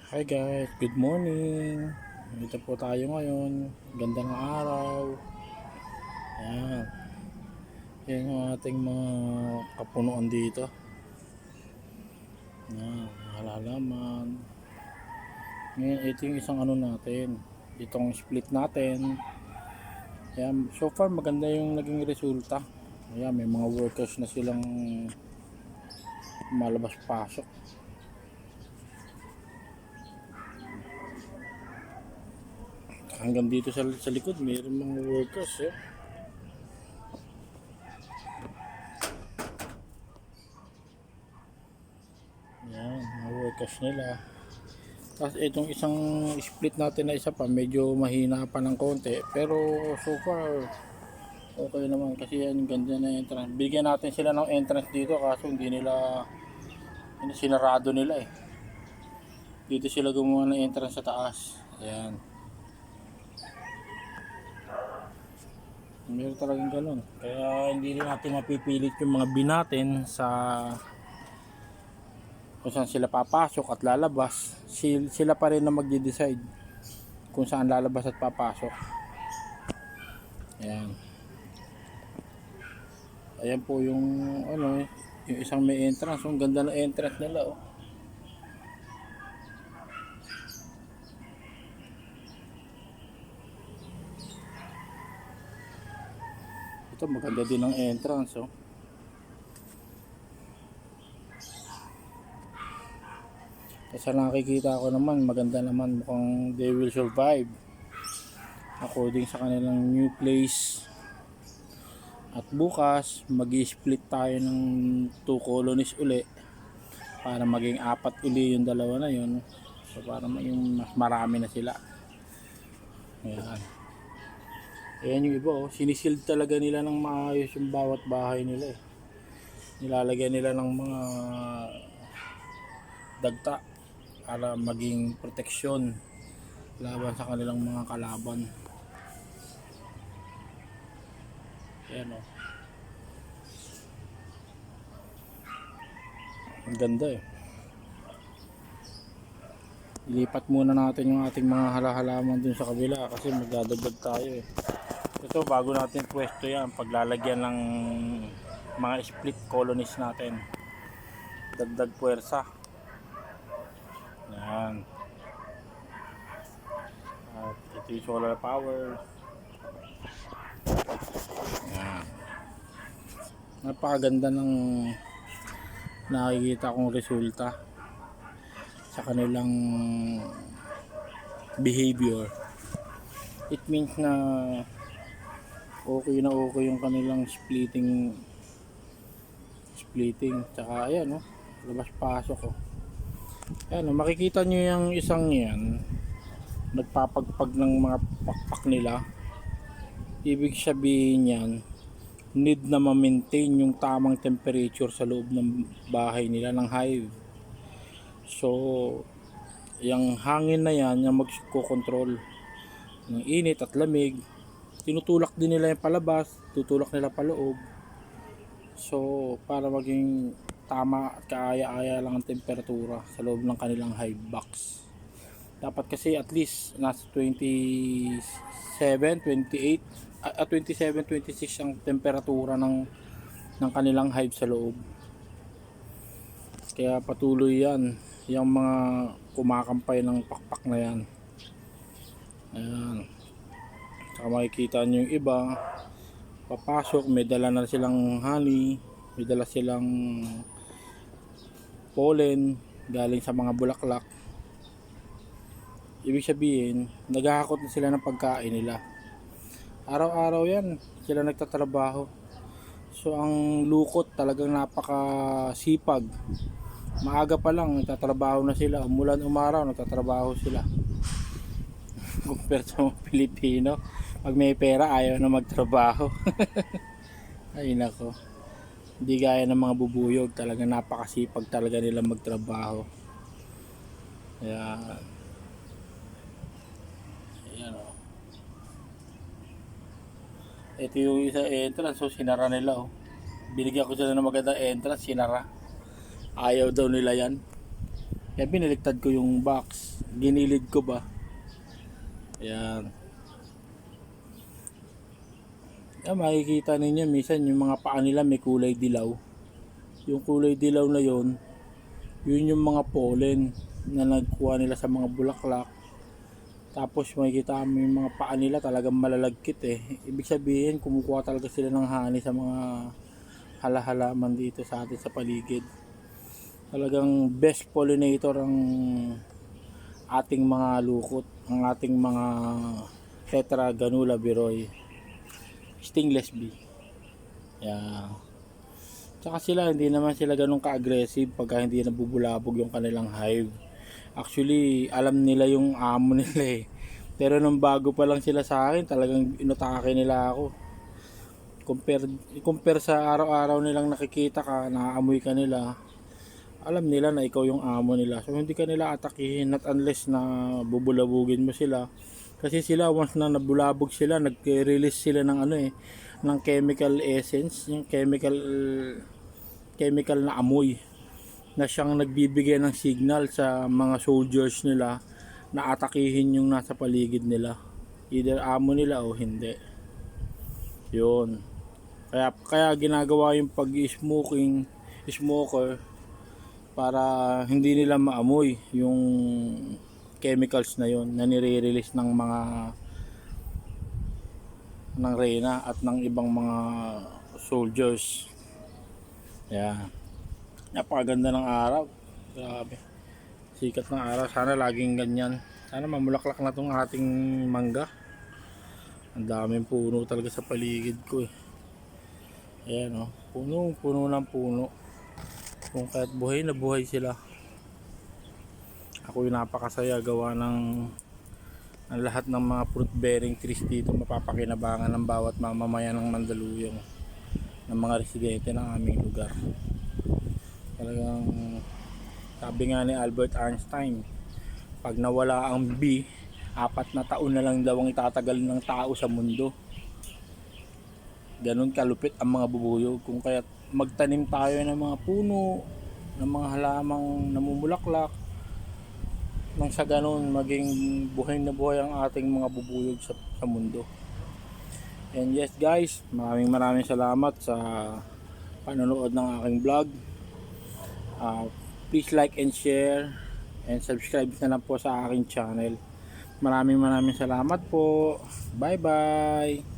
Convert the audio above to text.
Hi guys, good morning. Dito po tayo ngayon. Ganda ng araw. Ayan. Yan yung ating mga kapunuan dito. Ayan, halaman. Ngayon, ito yung isang ano natin. Itong split natin. Ayan, so far maganda yung naging resulta. Ayan, may mga workers na silang malabas-pasok. Hanggang dito sa likod, mayroon mga workers. Ayan, mga workers nila. Tapos itong isang split natin na isa pa, medyo mahina pa ng konti. Pero so far, okay naman kasi yan, ganda na entrance. Bigyan natin sila ng entrance dito kaso hindi sinarado nila eh. Dito sila gumawa ng entrance sa taas. Ayan. Meron talagang ganun. Kaya hindi rin natin mapipilit yung mga binatin sa kung saan sila papasok at lalabas. Sila pa rin na magde-decide kung saan lalabas at papasok. Ayan. Ayan po yung ano yung isang may entrance. Ang ganda ng entrance nila oh. Ito maganda din ang entrance oh. Kasi nakikita ko naman maganda naman, mukhang they will survive according sa kanilang new place. At bukas mag-split tayo ng 2 colonies uli para maging 4 uli yung dalawa na yun. So para yung mas marami na sila. Ayan. Ayan yung iba oh. Sinisild talaga nila ng maayos yung bawat bahay nila eh. Nilalagyan nila ng mga dagta para maging proteksyon laban sa kanilang mga kalaban. Ayan o. Ang ganda eh. Ilipat muna natin yung ating mga halaman dun sa kabila kasi magdadagdag tayo eh. Ito bago natin pwesto yan, paglalagyan ng mga split colonies natin. Dagdag puwersa. Yan. At ito yung solar power. Yan. Napakaganda ng nakikita kong resulta sa kanilang behavior. It means na okay yung kanilang splitting tsaka ayan oh, labas pasok oh. Ayan oh, makikita nyo yung isang yan nagpapagpag ng mga pakpak nila. Ibig sabihin yan, need na ma-maintain yung tamang temperature sa loob ng bahay nila ng hive. So yung hangin na yan yung magko-control ng init at lamig. Tinutulak din nila yung palabas, tutulak nila paloob. So para maging tama at kaaya-aya lang ang temperatura sa loob ng kanilang hive box. Dapat kasi at least nasa 27, 28 at 27, 26 ang temperatura ng kanilang hive sa loob. Kaya patuloy yan yung mga kumakampay ng pakpak na yan. Ayan. Saka makikita nyo yung iba papasok, may dala na silang honey, may dala silang pollen galing sa mga bulaklak. Ibig sabihin naghahakot na sila ng pagkain nila. Araw-araw yan sila nagtatrabaho. So ang lukot talagang napakasipag. Maaga pa lang nagtatrabaho na sila, umulan umaraw nagtatrabaho sila. Compare sa mga Pilipino, pag may pera ayaw na magtrabaho. Ay nako, hindi gaya ng mga bubuyog, talagang napakasipag talaga nila magtrabaho. Ayan. Ayan o. Ito yung isa entrance, so sinara nila oh. Binigyan ko sila ng magandang entrance, sinara. Ayaw daw nila yan. Kaya binaliktad ko yung box. Ginilid ko ba? Ayan. Makikita ninyo minsan yung mga paa nila may kulay dilaw. Yung kulay dilaw na yun yung mga pollen na nagkuha nila sa mga bulaklak. Tapos makikita mo yung mga paa nila talagang malalagkit eh. Ibig sabihin kumukuha talaga sila ng honey sa mga halahalaman dito sa atin sa paligid. Talagang best pollinator ang ating mga lukot, ang ating mga Tetraganula beroy, stingless bee. Yeah. Tsaka sila hindi naman sila ganun ka-aggressive pagka hindi nabubulabog yung kanilang hive. Actually, alam nila yung amo nila eh. Pero nung bago pa lang sila sa akin, talagang inutake nila ako. Compare sa araw-araw nilang nakikita ka, naaamoy ka nila, alam nila na ikaw yung amo nila. So hindi ka nila atakihin not unless na bubulabugin mo sila. Kasi sila once na nabulabog sila, nag-release sila ng ng chemical essence, yung chemical na amoy na siyang nagbibigay ng signal sa mga soldiers nila na atakihin yung nasa paligid nila. Either amo nila o hindi. Yun. Kaya ginagawa yung smoker para hindi nila maamoy yung chemicals na yun na nire-release ng mga ng reyna at ng ibang mga soldiers. Yeah. Napakaganda ng araw. Grabe. Sikat ng araw. Sana laging ganyan. Sana mamulaklak na tong ating mangga. Ang daming puno talaga sa paligid ko eh. Ayan oh. Puno ng puno. Kung kahit buhay na buhay sila. Ako yung napakasaya gawa ng ang lahat ng mga fruit bearing trees dito mapapakinabangan ng bawat mamamayan ng Mandaluyong, ng mga residente ng aming lugar. Talagang sabi nga ni Albert Einstein, pag nawala ang bee, 4 na taon na lang daw ang itatagal ng tao sa mundo. Ganun kalupit ang mga bubuyog. Kung kaya magtanim tayo ng mga puno, ng mga halamang namumulaklak, nang sa ganun maging buhay na buhay ang ating mga bubuyog sa mundo. And yes guys, maraming salamat sa panonood ng aking vlog. Please like and share and subscribe na lang po sa aking channel. Maraming salamat po. Bye bye.